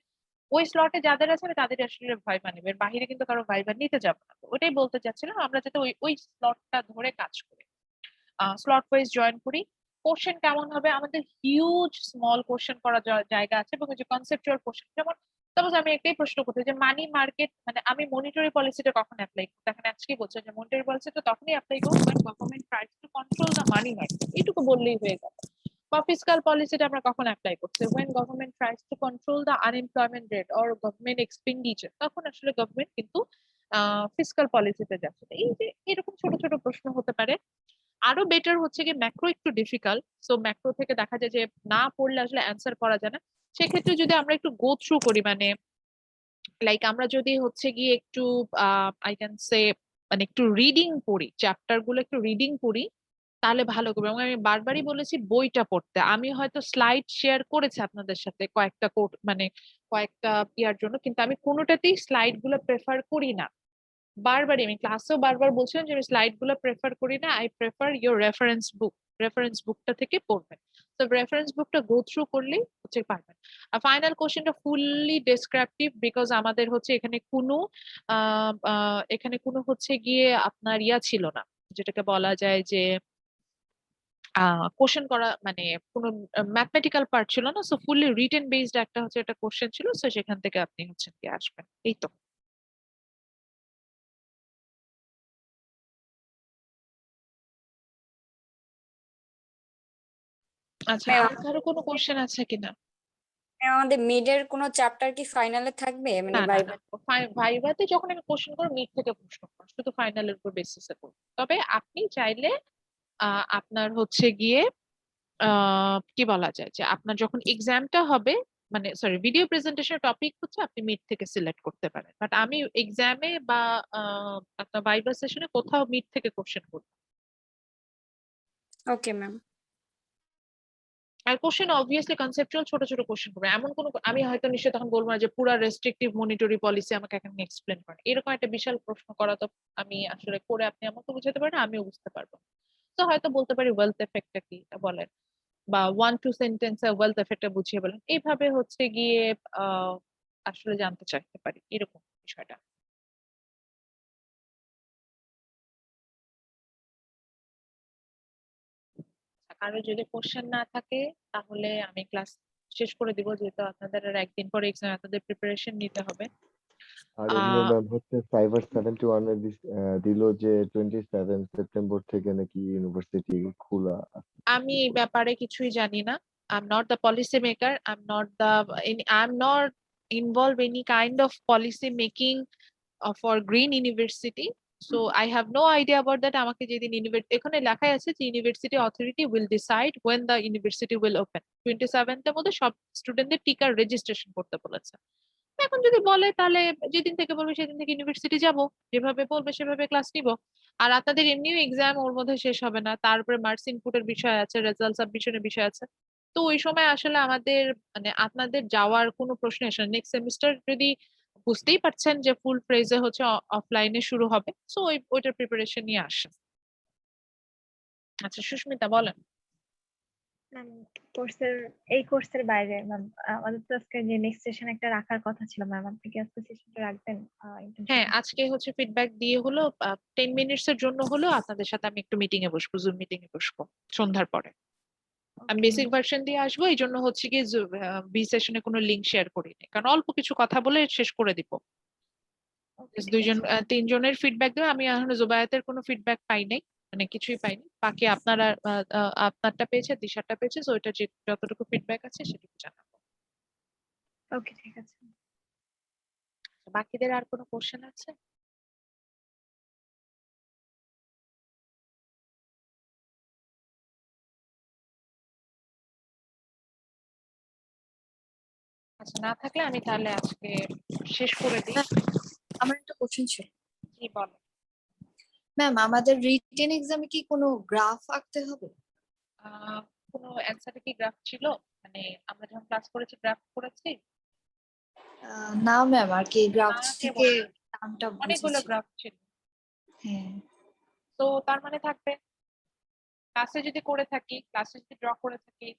ওই স্লটে যাদের আছে আমি তাদের আসলে ভাইবা নিবে, এর বাইরে কিন্তু কারো ভাইবা নিতে যাবো না। তো ওটাই বলতে চাচ্ছিলাম, আমরা যাতে ওই ওই স্লটটা ধরে কাজ করি, স্লট ওয়াইজ জয়েন করি। কোশ্চেন কেমন হবে, আমাদের হিউজ স্মল কোশ্চেন করার জায়গা আছে, এবং যে কনসেপচুয়াল কোশ্চেন, যেমন সাপোজ আমি একটাই প্রশ্ন করতে যে মানি মার্কেট, মানে আমি মনিটারি পলিসিটা কখন অ্যাপ্লাই করতে, এখন আজকে বলছে যে মনিটারি পলিসিটা তখনই অ্যাপ্লাই করবো when government tries to control the money market, এইটুকু বললেই হয়ে যাবে। বা ফিসকাল পলিসিটা আমরা কখন অ্যাপ্লাই করছি, when government tries to control the unemployment rate or government expenditure, তখন আসলে গভর্নমেন্ট কিন্তু ফিসকাল পলিসিতে যাচ্ছে। তো এই যে এরকম ছোট ছোট প্রশ্ন হতে পারে। আরো বেটার হচ্ছে কি ম্যাক্রো একটু ডিফিকাল্ট, সো ম্যাক্রো থেকে দেখা যায় যে না পড়লে আসলে অ্যান্সার করা যায় না, সেক্ষেত্রে যদি আমরা একটু গো থ্রু করি, মানে লাইক আমরা যদি হচ্ছে গিয়ে একটু আই ক্যান সে, মানে একটু রিডিং পড়ি, চ্যাপ্টার গুলো একটু রিডিং পড়ি, তাহলে ভালো করবে। এবং আমি বারবারই বলেছি বইটা পড়তে, আমি হয়তো স্লাইড শেয়ার করেছি আপনাদের সাথে কয়েকটা কোড, মানে কয়েকটা ইয়ার জন্য, কিন্তু আমি কোনোটাতেই স্লাইড গুলো প্রেফার করি না। বারবারই আমি ক্লাসেও বারবার বলছিলাম যে আমি স্লাইড গুলো প্রেফার করি না, I prefer your reference book, reference বুকটা থেকে পড়বেন। তো রেফারেন্স বুকটা গো থ্রু করলেই হচ্ছে পারবেন। আর ফাইনাল কোশ্চেনটা ফুললি ডেসক্রিপটিভ, বিকজ আমাদের হচ্ছে এখানে কোনো হচ্ছে গিয়ে আপনার ইয়া ছিল না, যেটাকে বলা যায় যে কোশ্চেন করা, মানে কোনো ম্যাথমেটিক্যাল পার্ট ছিল না, সো ফুললি রিটেন বেসড একটা হচ্ছে একটা কোশ্চেন ছিল, সো সেখান থেকে আপনি হচ্ছে কি আসবেন, এই তো। আচ্ছা, ম্যাম আর কারো কোনো কোশ্চেন আছে কিনা? আমাদের মিডের কোনো চ্যাপ্টার কি ফাইনালে থাকবে, মানে না না না, ভাইবা? ভাইভাতে যখন আমি কোশ্চেন করবো মিড থেকে প্রশ্ন করবো, শুধু ফাইনালের উপর বেসিসে করবো। তবে আপনি চাইলে আপনার হচ্ছে গিয়ে কি বলা যায় যে আপনার যখন এক্সামটা হবে, মানে সরি ভিডিও প্রেজেন্টেশন টপিক হচ্ছে আপনি মিড থেকে সিলেক্ট করতে পারেন, বাট আমি এক্সামে বা আপনার ভাইভা সেশনে কোথাও মিড থেকে কোশ্চেন করবো। Okay ma'am. আর কোশ্চেন অবভিয়াসলি কনসেপচুয়াল ছোট ছোট কোশ্চেন করবে, এমন কোনো আমি হয়তো নিশ্চয়ই তখন বলবো না যে পুরো রেস্ট্রিকটিভ মনিটরি পলিসি আমাকে এখন এক্সপ্লেন করেন, এরকম একটা বিশাল প্রশ্ন করা তো আমি আসলে করে আপনি আমাকে বুঝাতে পারেন, আমিও বুঝতে পারবো। তো হয়তো বলতে পারি ওয়েলথ এফেক্টটা কি বলেন, বা 1-2 সেন্টেন্সে ওয়েলথ এফেক্টটা বুঝিয়ে বলেন, এইভাবে হচ্ছে গিয়ে আসলে জানতে চাইতে পারি এরকম বিষয়টা। কারো যদি কোশ্চেন না থাকে তাহলে আমি ক্লাস শেষ করে দিব, যেহেতু আপনাদের আর একদিন পরে এক্সাম, আপনাদের প্রিপারেশন নিতে হবে। আর এমনি ম্যাম হচ্ছে সাইবার 71 এর দিল যে 27 সেপ্টেম্বর থেকে নাকি ইউনিভার্সিটি খোলা আছে। আমি এই ব্যাপারে কিছুই জানি না। I am not the policy maker, I am not involve any kind of policy making for green university. So I have no idea about that. আমাকে যেদিন এখানে লেখাই আছে যে university authority will decide when the university will open. 27 এর মধ্যে সব স্টুডেন্টদের টিকার রেজিস্ট্রেশন করতে বলেছে। এখন যদি বলে তাহলে যেদিন থেকে বলবে সেদিন থেকে ইউনিভার্সিটি যাব, যেভাবে বলবে সেভাবে ক্লাস নিব। আর আপনাদের এমনিও এক্সাম ওর মধ্যে শেষ হবে না, তারপরে মার্কস ইনপুটের বিষয় আছে, রেজাল্ট সাবমিশনের বিষয় আছে। তো ওই সময় আসলে আমাদের মানে আপনাদের যাওয়ার কোনো প্রশ্ন আসে না। নেক্সট সেমিস্টার যদি বুঝতেই পারছেন যে ফুল ফ্রেজে হচ্ছে অফলাইনে শুরু হবে, সো ওইটার প্রিপারেশন নিয়ে আসেন। আচ্ছা সুস্মিতা বলেন। ম্যাম এই কোর্সের বাইরে ম্যাম আমাদের তো আজকে যে নেক্সট সেশন একটা রাখার কথা ছিল ম্যাম, আপনি কি আজকে সেশনটা রাখবেন ইন্টার্নশিপ? হ্যাঁ, আজকে হচ্ছে ফিডব্যাক দিয়ে হলো 10 মিনিটস এর জন্য হলো আপনাদের সাথে আমি একটু মিটিং এ বসবো, জুম মিটিং এ বসবো সন্ধ্যার পরে। আমি ওকে বেসিক ভার্সন দিয়ে আসবো, এই জন্য হচ্ছে কি বি সেশনে কোনো লিংক শেয়ার করিনি, কারণ অল্প কিছু কথা বলে শেষ করে দিব। ওকে ঠিক দুইজন আছে। তিনজনের ফিডব্যাক দেবে, আমি এখন জুবায়েতের কোনো ফিডব্যাক পাই নাই, মানে কিছুই পাইনি। বাকি আপনারা আপনারটা পেয়েছে, দিশারটা পেয়েছে, তো ওইটা যতটুকু ফিডব্যাক আছে সেটুকু জানাবো। ওকে ঠিক আছে। বাকিদের আর কোনো কোশ্চেন আছে? আচ্ছা না থাকলে আমি তাহলে আজকে শেষ করে দিই। আমার একটা কোশ্চেন ছিল কি বলো? ম্যাম, আমাদের রিটেন এক্সামে কি কোনো গ্রাফ আঁকতে হবে? কোনো অ্যান্সারে কি গ্রাফ ছিল? মানে আমরা যখন ক্লাস করেছি গ্রাফ করেছি? না ম্যাম, আর কি গ্রাফ না, কে থেকে বলছে? নামটা অনেকগুলো বুঝেছি। গ্রাফ ছিল, হ্যাঁ। তো তার মানে থাকবে। ক্লাসে যদি করে থাকি, ক্লাসে যদি ড্র করে থাকি,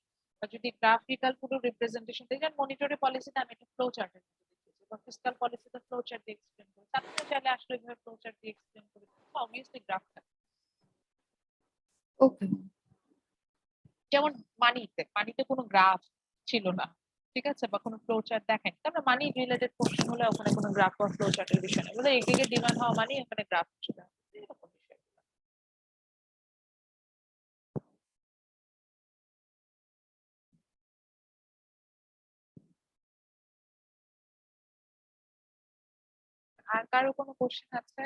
বা যদি গ্রাফিক্যাল পুরো রিপ্রেজেন্টেশন দেখেন, মনিটরি পলিসিতে আমি একটা ফ্লো চার্টের মধ্যে দেখিয়েছি, বা ফিসকাল পলিসিতে ফ্লো চার্ট দিয়ে এক্সপ্লেন করেছি। আপনিও চাইলে আসলে এভাবে ফ্লো চার্ট দিয়ে এক্সপ্লেন করে দিচ্ছি, অবভিয়াসলি গ্রাফ থাকে। ওকে। যেমন মানিতে কোনো গ্রাফ ছিল না, ঠিক আছে, বা কোনো ফ্লো চার্ট দেখেন, আমরা মানি রিলেটেড কোশ্চেন হলে ওখানে কোনো গ্রাফ বা ফ্লো চার্টের বিষয় নেই, বলে এগ্রিগেট ডিমান্ড হওয়া মানে ওখানে গ্রাফ ছিল, এরকম বিষয়। আর কারো কোনো কোশ্চেন আছে?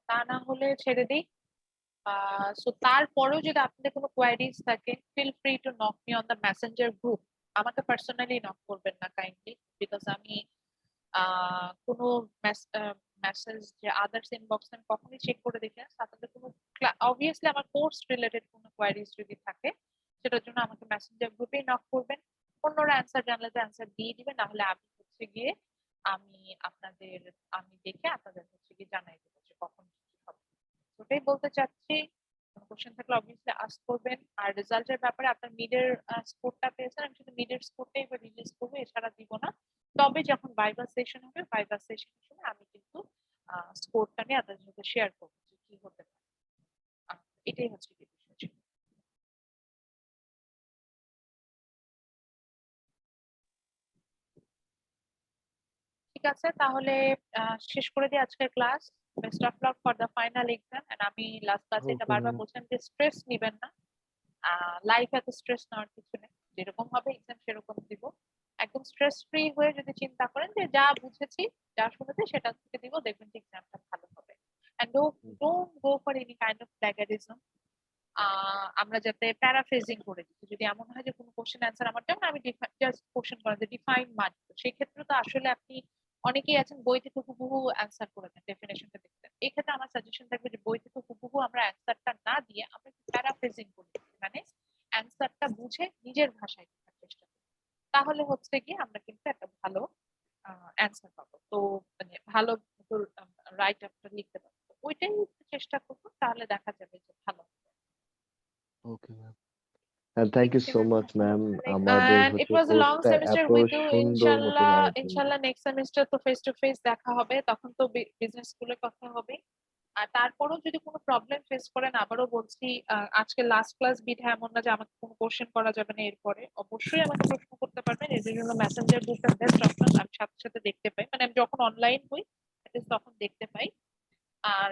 তা না হলে ছেড়ে দিই। সো তারপরেও যদি আপনাদের কোনো কোয়ারিজ থাকে, feel free to knock me on the messenger group. আমাকে পার্সোনালি নক করবেন না কাইন্ডলি, বিকজ আমি কোনো মেসেজ যে আদার্স ইনবক্স আমি কখনোই চেক করে দেখি না। আপনাদের কোনো অবভিয়াসলি আমার কোর্স রিলেটেড কোনো কোয়ারিজ যদি থাকে, সেটার জন্য আমাকে মেসেঞ্জার গ্রুপেই নক করবেন। অন্যরা অ্যান্সার জানলে তো অ্যান্সার দিয়ে দিবেন, না হলে আমি হচ্ছে গিয়ে আমি আপনাদের আমি দেখে আপনাদের হচ্ছে গিয়ে জানাই দেবো যে কখন কি হবে। ওটাই বলতে চাচ্ছি। কোনো কোশ্চেন থাকলে অবভিয়াসলি আস্ক করবেন। আর রেজাল্টের ব্যাপারে আপনার মিডের স্কোরটা পেয়েছেন, আমি শুধু মিডের স্কোরটাই এবার রিলিজ করবো, এছাড়া দিব না। তবে যখন ভাইভা সেশন হবে, ভাইভা সেশনের সময় আমি কিন্তু স্কোরটা নিয়ে আপনাদের সাথে শেয়ার করবো যে কি হতে পারে। এটাই হচ্ছে কি বিষয় ছিল। ঠিক আছে, তাহলে শেষ করে দিই আজকের class. Best of luck for the final exam. And আমি লাস্ট ক্লাসে এটা ওকে বারবার ম্যাম। বলছেন যে স্ট্রেস নিবেন না। লাইফ এত স্ট্রেস নেওয়ার কিছু নেই, যেরকম হবে এক্সাম সেরকম দিব। একদম স্ট্রেস ফ্রি হয়ে যদি চিন্তা করেন যে যা বুঝেছি, যা শুনেছি সেটা থেকে দিব, দেখবেন যে এক্সামটা ভালো হবে। And don't go for any kind of plagiarism. আমরা যাতে প্যারাফ্রেজিং করে দিচ্ছি, যদি এমন হয় যে কোনো কোশ্চেন অ্যান্সার আমার যেমন আমি জাস্ট কোশ্চেন করা যে ডিফাইন মানে, সেই ক্ষেত্রে তো আসলে আপনি অনেকেই আছেন বই থেকে হুবহু অ্যান্সার করে দেন, ডেফিনেশনটা দেখতেন। এই ক্ষেত্রে আমার সাজেশন থাকবে যে বই থেকে হুবহু আমরা অ্যান্সারটা না দিয়ে আমরা প্যারাফ্রেজিং করি, মানে নিজের ভাষায় লেখার চেষ্টা করি, তাহলে হচ্ছে গিয়ে আমরা কিন্তু একটা ভালো অ্যান্সার পাবো। তো মানে ভালো রাইট আপটা লিখতে পারবো। তো ওইটাই চেষ্টা করবো, তাহলে দেখা যাবে যে ভালো হবে। Okay ma'am, thank you Okay, so ma'am. Much ma'am, আসসালামু আলাইকুম। আমাদের And it হচ্ছে was a long কোর্সটা semester এত with you. সুন্দর মতো ইনশাল্লাহ নেওয়ার জন্য। ইনশাল্লাহ নেক্সট সেমিস্টার তো ফেস টু ফেস দেখা হবে, তখন তো বিজনেস স্কুলে কথা হবে। আর তারপরেও যদি কোনো প্রবলেম ফেস করেন, আবারও বলছি, আজকে লাস্ট ক্লাস বিধায় এমন না যে আমাকে কোনো কোশ্চেন করা যাবে না, এরপরে অবশ্যই আমাকে প্রশ্ন করতে পারবেন। এর জন্য মেসেঞ্জার গ্রুপটা বেস্ট অপশন, আমি সাথে সাথে দেখতে পাই, মানে আমি যখন অনলাইন হই তখন দেখতে পাই। আর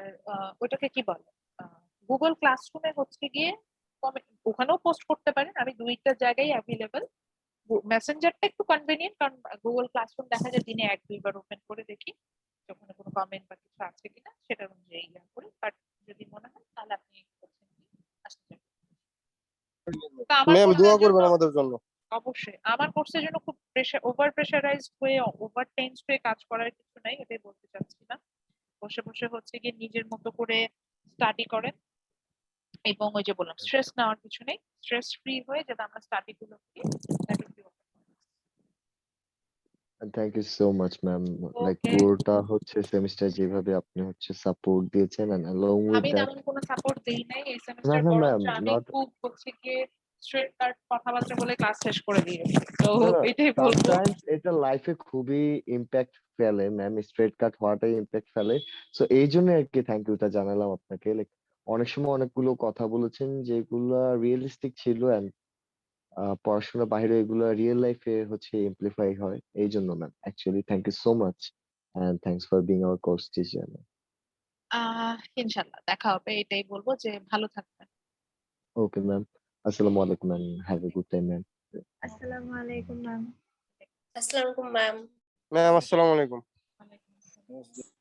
ওইটাকে কি বলে, গুগল ক্লাসরুমে হচ্ছে গিয়ে ওখানেও পোস্ট করতে পারেন, আমি দুইটা জায়গায় অ্যাভেলেবল। মেসেঞ্জারটা একটু কনভেনিয়েন্ট, কারণ গুগল ক্লাসরুম দেখা যায় দিনে 1-2 বার ওপেন করে দেখি যখন কোনো কমেন্ট বা কিছু আছে কিনা, সেটা অনুযায়ী ইয়া করি। বাট যদি মনে হয় তাহলে আপনি আসতে পারেন। তো আমার ম্যাম দোয়া কোর্সের জন্য করবেন আমাদের জন্য। অবশ্যই, আমার কোর্সের জন্য খুব ওভার প্রেশারাইজড হয়ে ওভার টেন্সড হয়ে কাজ করার কিছু নাই, এটাই বলতে চাচ্ছি না। বসে বসে হচ্ছে গিয়ে নিজের মতো করে স্টাডি করেন, এবং ওই যে বললাম স্ট্রেস নেওয়ার কিছু নেই, স্ট্রেস ফ্রি হয়ে যাতে আমরা স্টাডি গুলো করি। Thank you so much ma'am, like okay, পুরোটা হচ্ছে সেমিস্টার যেভাবে আপনি হচ্ছে সাপোর্ট দিয়েছেন, এন্ড অ্যালং উইথ আমি দ্যাট, তেমন কোনো সাপোর্ট দেই নাই এই না সেমিস্টার, না ম্যাম, বরঞ্চ আমি নট, খুব হচ্ছে গিয়ে স্ট্রেট কাট কথাবার্তা বলে ক্লাস শেষ করে দিয়েছি। তো না না, এটাই বলবো। সামটাইমস এটা লাইফে খুবই ইম্প্যাক্ট ফেলে ম্যাম, স্ট্রেট কাট হওয়াটাই ইম্প্যাক্ট ফেলে। সো এই জন্য আর কি থ্যাংক ইউটা জানালাম আপনাকে। লাইক অনেক সময় অনেকগুলো কথা বলেছেন যেগুলা রিয়েলিস্টিক ছিল, এন্ড পড়াশোনার বাইরে এগুলা রিয়েল লাইফে হচ্ছে এমপ্লিফাই হয়। এই জন্য ma'am actually thank you so much, and thanks for being our course teacher. ইনশাল্লাহ দেখা হবে, এটাই বলবো যে ভালো থাকবেন। ওকে ম্যাম, আসসালামু আলাইকুম ma'am, have a good time ma'am. আসসালামু আলাইকুম ম্যাম। আসসালামু আলাইকুম ম্যাম। ম্যাম আসসালামু আলাইকুম। ওয়ালাইকুম আসসালাম।